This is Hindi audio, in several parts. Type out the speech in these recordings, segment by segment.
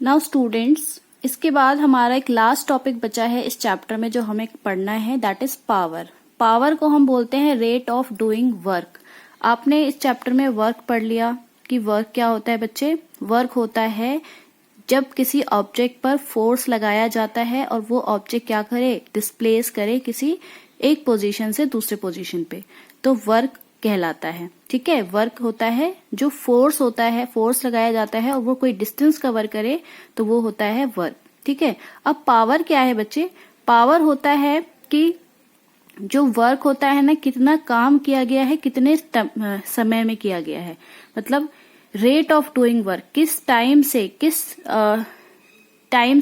नाउ स्टूडेंट्स, इसके बाद हमारा एक लास्ट टॉपिक बचा है इस चैप्टर में जो हमें पढ़ना है, दैट इज पावर। पावर को हम बोलते हैं रेट ऑफ डूइंग वर्क। आपने इस चैप्टर में वर्क पढ़ लिया कि वर्क क्या होता है बच्चे। वर्क होता है जब किसी ऑब्जेक्ट पर फोर्स लगाया जाता है और वो ऑब्जेक्ट क्या करे, डिस्प्लेस करे किसी एक पोजीशन से दूसरे पोजीशन पे, तो वर्क कहलाता है। ठीक है, वर्क होता है जो फोर्स होता है, फोर्स लगाया जाता है और वो कोई डिस्टेंस कवर करे तो वो होता है वर्क। ठीक है, अब पावर क्या है बच्चे। पावर होता है कि जो वर्क होता है ना, कितना काम किया गया है, कितने समय में किया गया है, मतलब रेट ऑफ डूइंग वर्क, किस टाइम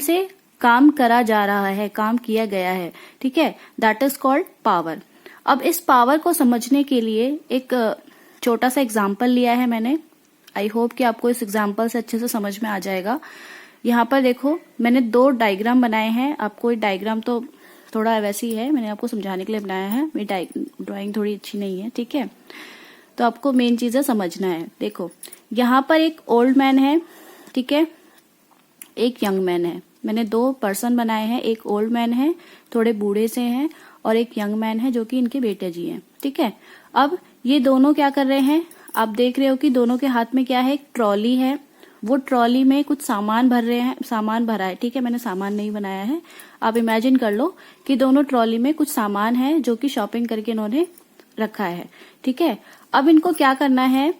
से काम करा जा रहा है, काम किया गया है। ठीक है, दैट इज कॉल्ड पावर। अब इस पावर को समझने के लिए एक छोटा सा एग्जाम्पल लिया है मैंने। आई होप कि आपको इस एग्जाम्पल से अच्छे से समझ में आ जाएगा। यहाँ पर देखो, मैंने 2 डायग्राम बनाए हैं। आपको ये डायग्राम तो थोड़ा वैसी है, मैंने आपको समझाने के लिए बनाया है, मेरी ड्राइंग थोड़ी अच्छी नहीं है। ठीक है, तो आपको मेन चीजें समझना है। देखो, यहाँ पर एक ओल्ड मैन है, ठीक है, एक यंग मैन है। मैंने 2 पर्सन बनाए हैं, एक ओल्ड मैन है, थोड़े बूढ़े से हैं, और एक यंग मैन है जो कि इनके बेटे जी हैं। ठीक है, अब ये दोनों क्या कर रहे हैं, आप देख रहे हो कि दोनों के हाथ में क्या है, एक ट्रॉली है। वो ट्रॉली में कुछ सामान भर रहे हैं, सामान भरा है। ठीक है, मैंने सामान नहीं बनाया है, आप इमेजिन कर लो कि दोनों ट्रॉली में कुछ सामान है जो कि शॉपिंग करके इन्होंने रखा है। ठीक है, अब इनको क्या करना है,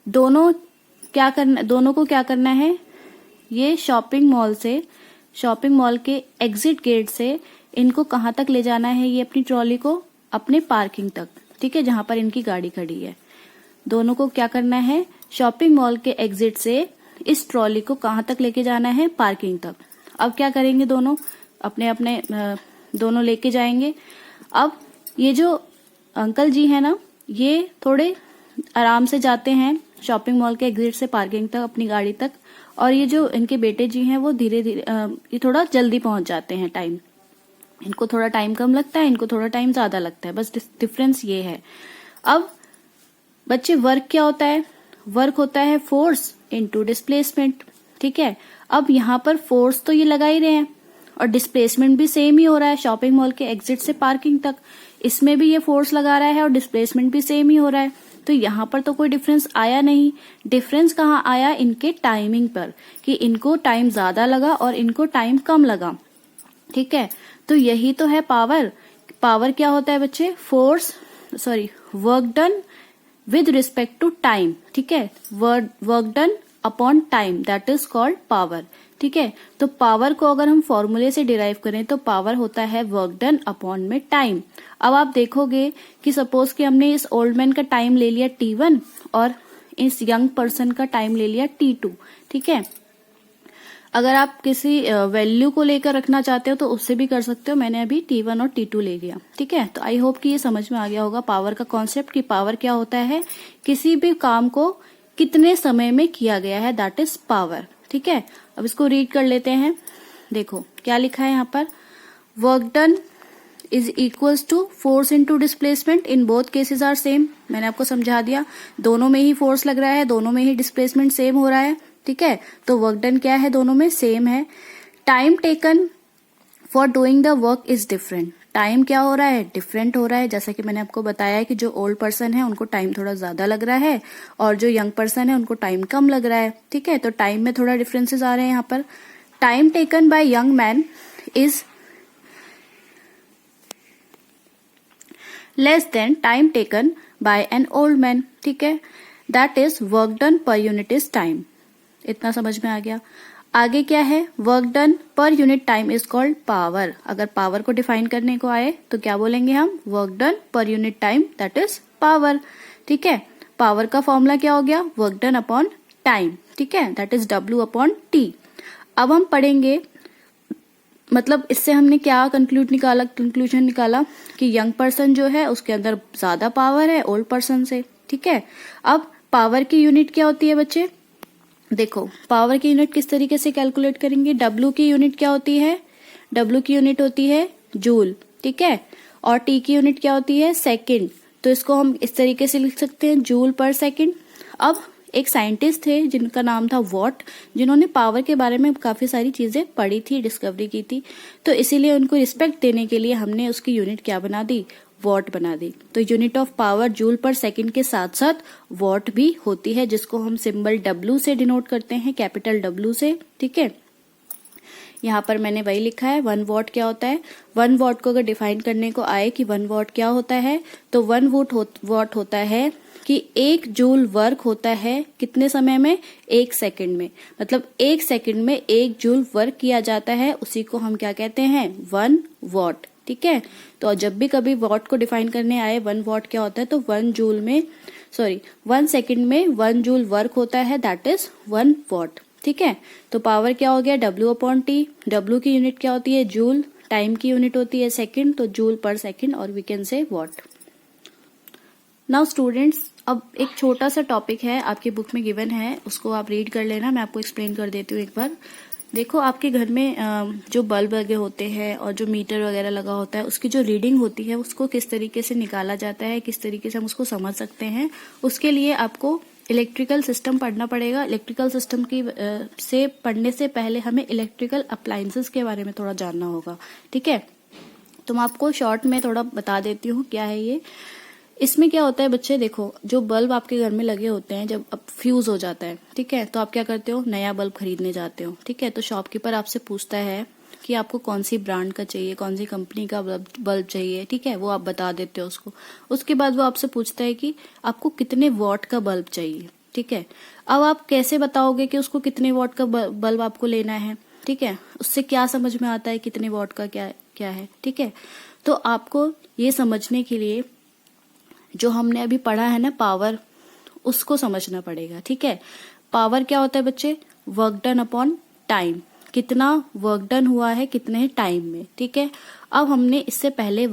दोनों को क्या करना है, ये शॉपिंग मॉल के एग्जिट गेट से इनको कहाँ तक ले जाना है, ये अपनी ट्रॉली को अपने पार्किंग तक। ठीक है, जहां पर इनकी गाड़ी खड़ी है। दोनों को क्या करना है, शॉपिंग मॉल के एग्जिट से इस ट्रॉली को कहाँ तक लेके जाना है, पार्किंग तक। अब क्या करेंगे, दोनों अपने अपने दोनों लेके जाएंगे। अब ये जो अंकल जी है ना, ये थोड़े आराम से जाते हैं शॉपिंग मॉल के एग्जिट से पार्किंग तक अपनी गाड़ी तक, और ये जो इनके बेटे जी हैं वो धीरे धीरे ये थोड़ा जल्दी पहुंच जाते हैं। टाइम, इनको थोड़ा टाइम कम लगता है, इनको थोड़ा टाइम ज्यादा लगता है, बस डिफरेंस ये है। अब बच्चे, वर्क क्या होता है, वर्क होता है फोर्स इनटू डिस्प्लेसमेंट। ठीक है, अब यहाँ पर फोर्स तो ये लगा ही रहे हैं और डिस्प्लेसमेंट भी सेम ही हो रहा है, शॉपिंग मॉल के एग्जिट से पार्किंग तक इसमें भी ये फोर्स लगा रहा है और डिस्प्लेसमेंट भी सेम ही हो रहा है। तो यहाँ पर तो कोई डिफरेंस आया नहीं। डिफरेंस कहाँ आया, इनके टाइमिंग पर, कि इनको टाइम ज्यादा लगा और इनको टाइम कम लगा। ठीक है, तो यही तो है पावर। पावर क्या होता है बच्चे, work done with respect to time. ठीक है, work done upon time, that is called power. ठीक है, तो पावर को अगर हम फॉर्मूले से डिराइव करें तो पावर होता है वर्क डन अपॉन में टाइम। अब आप देखोगे कि सपोज कि हमने इस ओल्ड मैन का टाइम ले लिया T1 और इस यंग पर्सन का टाइम ले लिया T2। ठीक है, अगर आप किसी वैल्यू को लेकर रखना चाहते हो तो उससे भी कर सकते हो। मैंने अभी T1 और T2 ले लिया। ठीक है, तो आई होप कि ये समझ में आ गया होगा पावर का कॉन्सेप्ट, कि पावर क्या होता है, किसी भी काम को कितने समय में किया गया है, दैट इज पावर। ठीक है, अब इसको रीड कर लेते हैं। देखो क्या लिखा है यहाँ पर, work done is equals to force into displacement, in both cases are same. मैंने आपको समझा दिया, दोनों में ही फोर्स लग रहा है, दोनों में ही डिस्प्लेसमेंट सेम हो रहा है। ठीक है, तो वर्क डन क्या है, दोनों में सेम है। Time taken for doing the work is different, time क्या हो रहा है, डिफरेंट हो रहा है। जैसा कि मैंने आपको बताया है कि जो ओल्ड पर्सन है उनको टाइम थोड़ा ज्यादा लग रहा है और जो यंग पर्सन है उनको टाइम कम लग रहा है। ठीक है, तो टाइम में थोड़ा डिफरेंसेस आ रहे हैं यहाँ पर। Time taken by young man is less than time taken by an old man. ठीक है, that is work done per unit is time. इतना समझ में आ गया। आगे क्या है, work done per unit time is called power. अगर पावर को डिफाइन करने को आए तो क्या बोलेंगे हम, work done per unit time, that is power. ठीक है, पावर का फॉर्मूला क्या हो गया, वर्क डन अपॉन टाइम। ठीक है, that is W upon T। अब हम पढ़ेंगे, मतलब इससे हमने क्या कंक्लूजन निकाला कि यंग पर्सन जो है उसके अंदर ज्यादा पावर है ओल्ड पर्सन से। ठीक है, अब पावर की यूनिट क्या होती है बच्चे, देखो पावर की यूनिट किस तरीके से कैलकुलेट करेंगे। W की यूनिट क्या होती है, W की यूनिट होती है जूल। ठीक है, और T की यूनिट क्या होती है, सेकंड। तो इसको हम इस तरीके से लिख सकते हैं, जूल पर सेकंड। अब एक साइंटिस्ट थे जिनका नाम था वॉट, जिन्होंने पावर के बारे में काफी सारी चीजें पढ़ी थी, डिस्कवरी की थी। तो इसीलिए उनको रिस्पेक्ट देने के लिए हमने उसकी यूनिट क्या बना दी, वॉट बना दी। तो unit of power joule per second के साथ साथ वॉट भी होती है, जिसको हम सिंबल W से डिनोट करते हैं, कैपिटल W से। ठीक है, यहाँ पर मैंने वही लिखा है। 1 वॉट क्या होता है, 1 वॉट को अगर डिफाइन करने को आए कि 1 वॉट क्या होता है, तो 1 वॉट होता है कि 1 जूल वर्क होता है कितने समय में, 1 सेकंड में। मतलब 1 सेकंड में 1 जूल वर्क किया जाता है, उसी को हम क्या कहते हैं, 1 वॉट। ठीक है, तो जब भी कभी वॉट को डिफाइन करने आए 1 वॉट क्या होता है, तो 1 सेकंड में 1 जूल वर्क होता है, दैट इज 1 वॉट। ठीक है, तो पावर क्या हो गया, W/T। W की यूनिट क्या होती है, जूल। टाइम की यूनिट होती है सेकंड, तो जूल पर सेकंड, और we can say watt. Now students, अब एक छोटा सा टॉपिक है आपकी बुक में गिवन है, उसको आप रीड कर लेना, मैं आपको एक्सप्लेन कर देती हूँ एक बार। देखो, आपके घर में जो बल्ब लगे होते हैं और जो मीटर वगैरह लगा होता है, उसकी जो रीडिंग होती है उसको किस तरीके से निकाला जाता है, किस तरीके से हम उसको समझ सकते हैं, उसके लिए आपको इलेक्ट्रिकल सिस्टम पढ़ना पड़ेगा। इलेक्ट्रिकल सिस्टम की से पढ़ने से पहले हमें इलेक्ट्रिकल अप्लायंसेस के बारे में थोड़ा जानना होगा। ठीक है, तो मैं आपको शॉर्ट में थोड़ा बता देती हूँ क्या है ये। इसमें क्या होता है बच्चे, देखो, जो बल्ब आपके घर में लगे होते हैं, जब अब फ्यूज हो जाता है, ठीक है, तो आप क्या करते हो, नया बल्ब खरीदने जाते हो। ठीक है, तो शॉपकीपर आपसे पूछता है कि आपको कौन सी ब्रांड का चाहिए, कौन सी कंपनी का बल्ब चाहिए। ठीक है, वो आप बता देते हो उसको। उसके बाद वो आपसे पूछता है कि आपको कितने वॉट का बल्ब चाहिए। ठीक है, अब आप कैसे बताओगे कि उसको कितने वॉट का बल्ब आपको लेना है। ठीक है, उससे क्या समझ में आता है कितने वॉट का क्या क्या है। ठीक है, तो आपको ये समझने के लिए जो हमने अभी पढ़ा है ना, पावर, उसको समझना पड़ेगा। ठीक है, पावर क्या होता है बच्चे, वर्क डन अपॉन टाइम, कितना वर्क डन हुआ है कितने टाइम में। ठीक है, अब हमने इससे पहले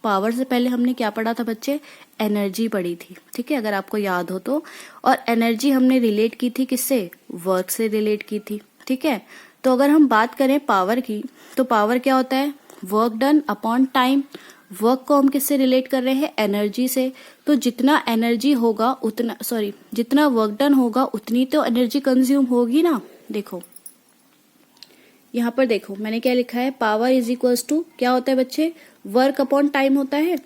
पावर से पहले हमने क्या पढ़ा था बच्चे, एनर्जी पढ़ी थी। ठीक है, अगर आपको याद हो तो, और एनर्जी हमने रिलेट की थी किससे, वर्क से रिलेट की थी। ठीक है, तो अगर हम बात करें पावर की, तो पावर क्या होता है, work done upon time. Work को हम किससे रिलेट कर रहे हैं, एनर्जी से। तो जितना एनर्जी होगा उतना, जितना वर्क डन होगा उतनी तो एनर्जी कंज्यूम होगी ना। देखो यहाँ पर देखो मैंने क्या लिखा है, पावर इज इक्वल्स टू क्या होता है बच्चे, वर्क अपॉन टाइम होता है।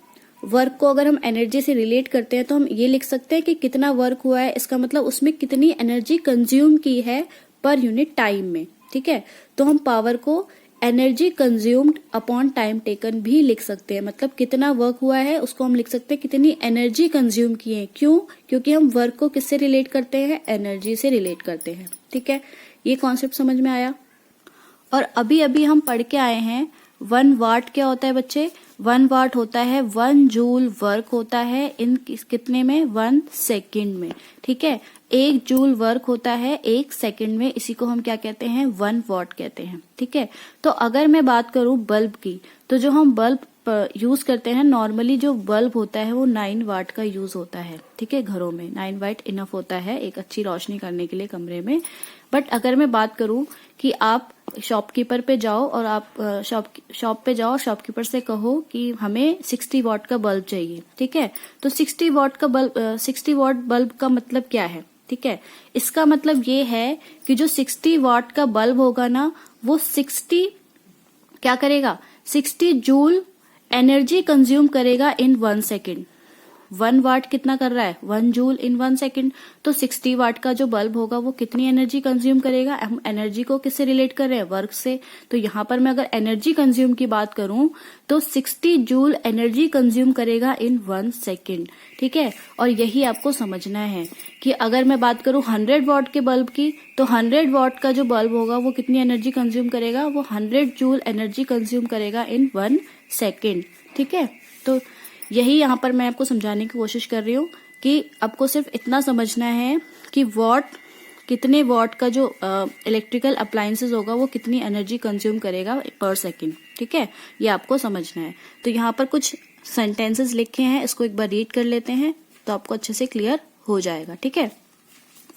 वर्क को अगर हम एनर्जी से रिलेट करते हैं तो हम ये लिख सकते हैं कि कितना वर्क हुआ है, इसका मतलब उसमें कितनी एनर्जी कंज्यूम की है पर यूनिट टाइम में। ठीक है, तो हम पावर को energy consumed upon time taken भी लिख सकते हैं। मतलब कितना वर्क हुआ है उसको हम लिख सकते हैं कितनी एनर्जी कंज्यूम की है। क्यों, क्योंकि हम वर्क को किससे रिलेट करते हैं, एनर्जी से रिलेट करते हैं। ठीक है, ये कॉन्सेप्ट समझ में आया। और अभी अभी हम पढ़ के आए हैं 1 वाट क्या होता है बच्चे, 1 वाट होता है 1 जूल वर्क होता है इन कितने में, 1 सेकेंड में। ठीक है, 1 जूल वर्क होता है 1 सेकेंड में, इसी को हम क्या कहते हैं, 1 वॉट कहते हैं। ठीक है, तो अगर मैं बात करूं बल्ब की, तो जो हम बल्ब यूज करते हैं नॉर्मली, जो बल्ब होता है वो 9 वाट का यूज होता है। ठीक है, घरों में 9 वाट इनफ होता है एक अच्छी रोशनी करने के लिए कमरे में। बट अगर मैं बात करूं कि आप शॉपकीपर पे जाओ और आप शॉप पे जाओ, शॉपकीपर से कहो कि हमें 60 वाट का बल्ब चाहिए। ठीक है, तो 60 वाट बल्ब का मतलब क्या है। ठीक है, इसका मतलब ये है कि जो 60 वाट का बल्ब होगा ना, वो 60 क्या करेगा, 60 जूल एनर्जी कंज्यूम करेगा इन 1 सेकेंड। 1 वाट कितना कर रहा है, 1 जूल इन 1 सेकेंड। तो 60 वाट का जो बल्ब होगा वो कितनी एनर्जी कंज्यूम करेगा, हम एनर्जी को किससे रिलेट कर रहे हैं, वर्क से। तो यहाँ पर मैं अगर एनर्जी कंज्यूम की बात करूं तो 60 जूल एनर्जी कंज्यूम करेगा इन 1 सेकेंड। ठीक है, और यही आपको समझना है कि अगर मैं बात करूं 100 वाट के बल्ब की, तो 100 वाट का जो बल्ब होगा वो कितनी एनर्जी कंज्यूम करेगा, वो 100 जूल एनर्जी कंज्यूम करेगा इन 1 सेकेंड। ठीक है, तो यही यहाँ पर मैं आपको समझाने की कोशिश कर रही हूँ कि आपको सिर्फ इतना समझना है कि कितने वॉट का जो इलेक्ट्रिकल अप्लायंसेस होगा वो कितनी एनर्जी कंज्यूम करेगा पर सेकेंड। ठीक है, ये आपको समझना है। तो यहाँ पर कुछ सेंटेंसेस लिखे हैं, इसको एक बार रीड कर लेते हैं तो आपको अच्छे से क्लियर हो जाएगा। ठीक है,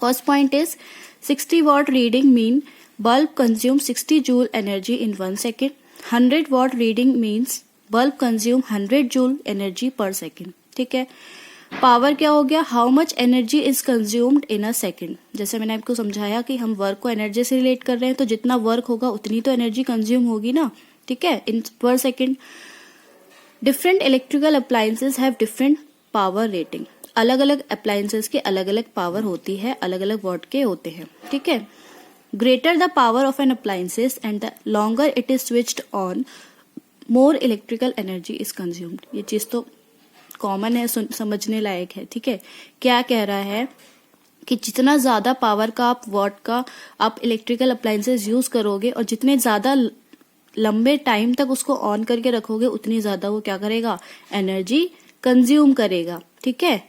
first point is 60 watt reading mean bulb consume 60 joule energy in 1 second. 100 watt reading means bulb consume 100 joule energy पर सेकेंड। ठीक है, पावर क्या हो गया, how much energy is consumed in a second. जैसे मैंने आपको समझाया कि हम वर्क को एनर्जी से रिलेट कर रहे हैं, तो जितना वर्क होगा उतनी तो एनर्जी कंज्यूम होगी ना, ठीक है, इन पर second. Different electrical appliances have different power rating. अलग अलग अप्लायंसेस के अलग अलग पावर होती है, अलग अलग वॉट के होते हैं, ठीक है। Greater the power of an appliances and the longer it is switched on, more electrical energy is consumed. ये चीज तो कॉमन है, समझने लायक है, ठीक है। क्या कह रहा है कि जितना ज्यादा पावर का आप वॉट का आप इलेक्ट्रिकल अप्लायंसेस यूज करोगे और जितने ज्यादा लंबे टाइम तक उसको ऑन करके रखोगे उतनी ज्यादा वो क्या करेगा, एनर्जी कंज्यूम करेगा, ठीक है।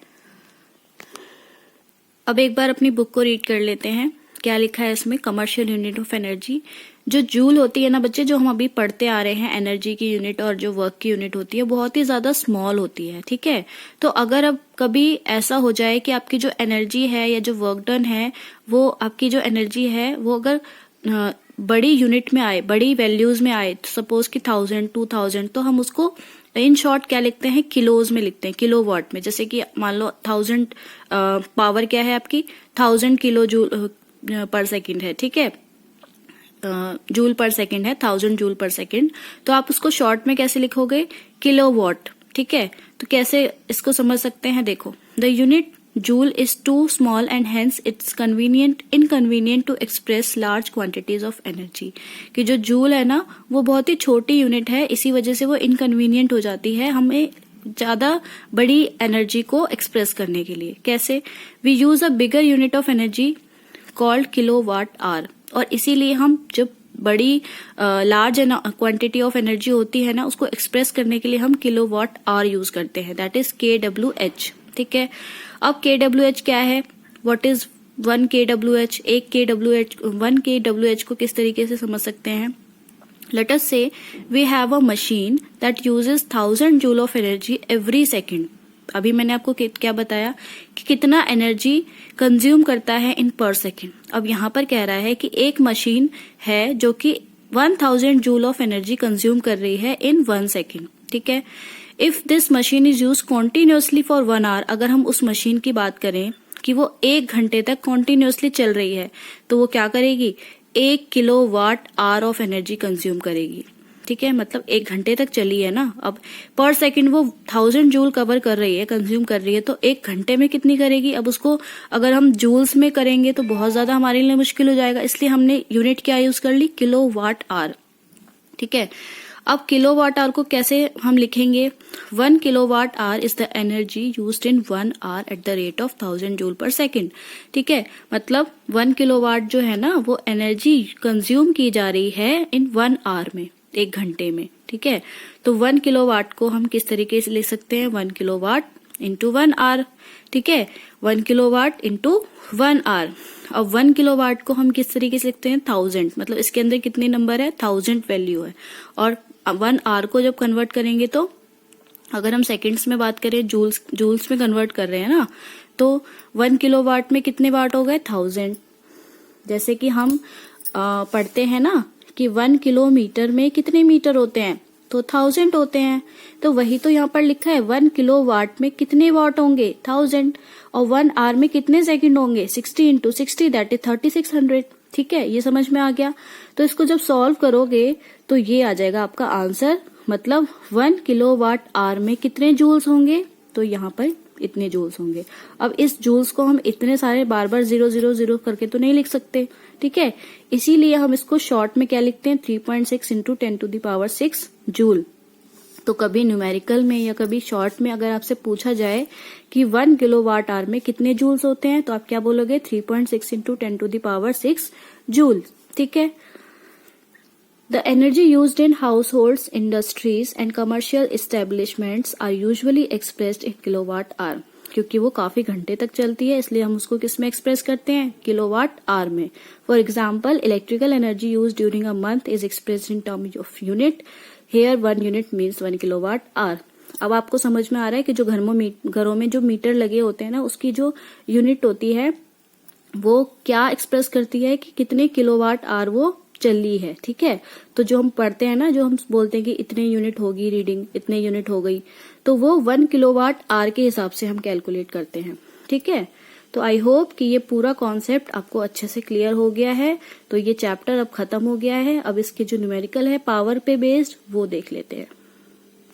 अब एक बार अपनी बुक को रीड कर लेते हैं, क्या लिखा है इसमें। कमर्शियल यूनिट ऑफ एनर्जी, जो जूल होती है ना बच्चे, जो हम अभी पढ़ते आ रहे हैं, एनर्जी की यूनिट और जो वर्क की यूनिट होती है बहुत ही ज्यादा स्मॉल होती है, ठीक है। तो अगर अब कभी ऐसा हो जाए कि आपकी जो एनर्जी है या जो वर्क डन है, वो आपकी जो एनर्जी है वो अगर बड़ी यूनिट में आए, बड़ी वैल्यूज में आए, सपोज कि 1000, 2000, तो हम उसको इन शॉर्ट क्या लिखते हैं, किलोज में लिखते हैं, किलो वॉट में। जैसे कि मान लो 1000 पावर क्या है आपकी, 1000 किलो जूल पर सेकेंड है, ठीक है, जूल पर सेकेंड है, 1000 जूल पर सेकेंड। तो आप उसको शॉर्ट में कैसे लिखोगे, किलो वॉट, ठीक है। तो कैसे इसको समझ सकते हैं, देखो, the unit joule is too small and hence it's inconvenient to express large quantities of energy. कि जो जूल है ना वो बहुत ही छोटी यूनिट है, इसी वजह से वो इनकन्वीनियंट हो जाती है हमें ज्यादा बड़ी एनर्जी को एक्सप्रेस करने के लिए। कैसे, we use a bigger unit of energy called kilowatt hour, और इसीलिए हम जब बड़ी लार्ज क्वांटिटी ऑफ एनर्जी होती है ना उसको एक्सप्रेस करने के लिए हम किलोवाट आवर यूज करते हैं, दैट इज KWH, ठीक है। अब KWH क्या है, what is 1 KWH, 1 KWH, 1 KWH को किस तरीके से समझ सकते हैं। Let us say we have a machine that uses 1000 joule of energy every second. अभी मैंने आपको क्या बताया कि कितना एनर्जी कंज्यूम करता है इन पर सेकेंड। अब यहाँ पर कह रहा है कि एक मशीन है जो कि 1000 जूल ऑफ एनर्जी कंज्यूम कर रही है इन 1 सेकेंड, ठीक है। If this machine is use continuously for 1 hour, अगर हम उस मशीन की बात करें कि वो 1 घंटे तक कॉन्टिन्यूसली चल रही है, तो वो क्या करेगी, 1 kilowatt hour of energy consume करेगी, ठीक है। मतलब 1 घंटे तक चली है ना, अब पर सेकंड वो 1000 जूल कवर कर रही है, कंज्यूम कर रही है, तो 1 घंटे में कितनी करेगी। अब उसको अगर हम जूल्स में करेंगे तो बहुत ज्यादा हमारे लिए मुश्किल हो जाएगा, इसलिए हमने यूनिट क्या यूज कर ली, किलोवाट आवर, ठीक है। अब किलोवाट आवर को कैसे हम लिखेंगे, 1 kilowatt hour is the energy used in 1 hour at the rate of 1000 joule per second, ठीक है। मतलब 1 किलोवाट जो है ना वो एनर्जी कंज्यूम की जा रही है इन 1 आवर में, 1 घंटे में, ठीक है। तो 1 किलोवाट को हम किस तरीके से लिख सकते हैं, 1 किलोवाट इंटू 1 आवर, ठीक है, 1 किलोवाट इंटू 1 आवर। अब 1 किलोवाट को हम किस तरीके से लिखते हैं, 1000, मतलब इसके अंदर कितने नंबर है, 1000 वैल्यू है। और 1 आवर को जब कन्वर्ट करेंगे तो अगर हम सेकेंड्स में बात करें, जूल्स में कन्वर्ट कर रहे हैं ना, तो 1 किलोवाट में कितने वाट हो गए, 1000। जैसे कि हम पढ़ते हैं ना कि 1 किलोमीटर में कितने मीटर होते हैं, तो 1000 होते हैं। तो वही तो यहाँ पर लिखा है, 1 किलोवाट में कितने वाट होंगे, 1000, और 1 आवर में कितने सेकंड होंगे, 60 इंटू 60 दैट इज 3600, ठीक है। ये समझ में आ गया। तो इसको जब सॉल्व करोगे तो ये आ जाएगा आपका आंसर, मतलब 1 किलोवाट आवर में कितने जूल्स होंगे, तो यहाँ पर इतने जूल्स होंगे। अब इस जूल्स को हम इतने सारे बार बार 000 करके तो नहीं लिख सकते, ठीक है। इसीलिए हम इसको शॉर्ट में क्या लिखते हैं, 3.6 इंटू 10⁶ जूल। तो कभी न्यूमेरिकल में या कभी शॉर्ट में अगर आपसे पूछा जाए कि 1 किलोवाट आवर में कितने जूल्स होते हैं, तो आप क्या बोलोगे, 3.6 इंटू 10⁶ जूल, ठीक है। The energy used in households, industries and commercial establishments are usually expressed in kilowatt hour. क्योंकि वो काफी घंटे तक चलती है इसलिए हम उसको किस में एक्सप्रेस करते हैं, किलोवाट आवर में। For example, electrical energy use during a month is expressed in terms of unit, here 1 unit means 1 kilowatt hour. अब आपको समझ में आ रहा है कि जो घरों में जो मीटर लगे होते हैं ना, उसकी जो यूनिट होती है वो क्या एक्सप्रेस करती है कि कितने किलोवाट आवर वो चली है, ठीक है। तो जो हम पढ़ते हैं ना, जो हम बोलते हैं कि इतने यूनिट होगी रीडिंग, इतने यूनिट हो गई, तो वो 1 किलोवाट आवर के हिसाब से हम कैलकुलेट करते हैं, ठीक है। तो आई होप कि ये पूरा कॉन्सेप्ट आपको अच्छे से क्लियर हो गया है। तो ये चैप्टर अब खत्म हो गया है। अब इसके जो न्यूमेरिकल है पावर पे बेस्ड, वो देख लेते हैं।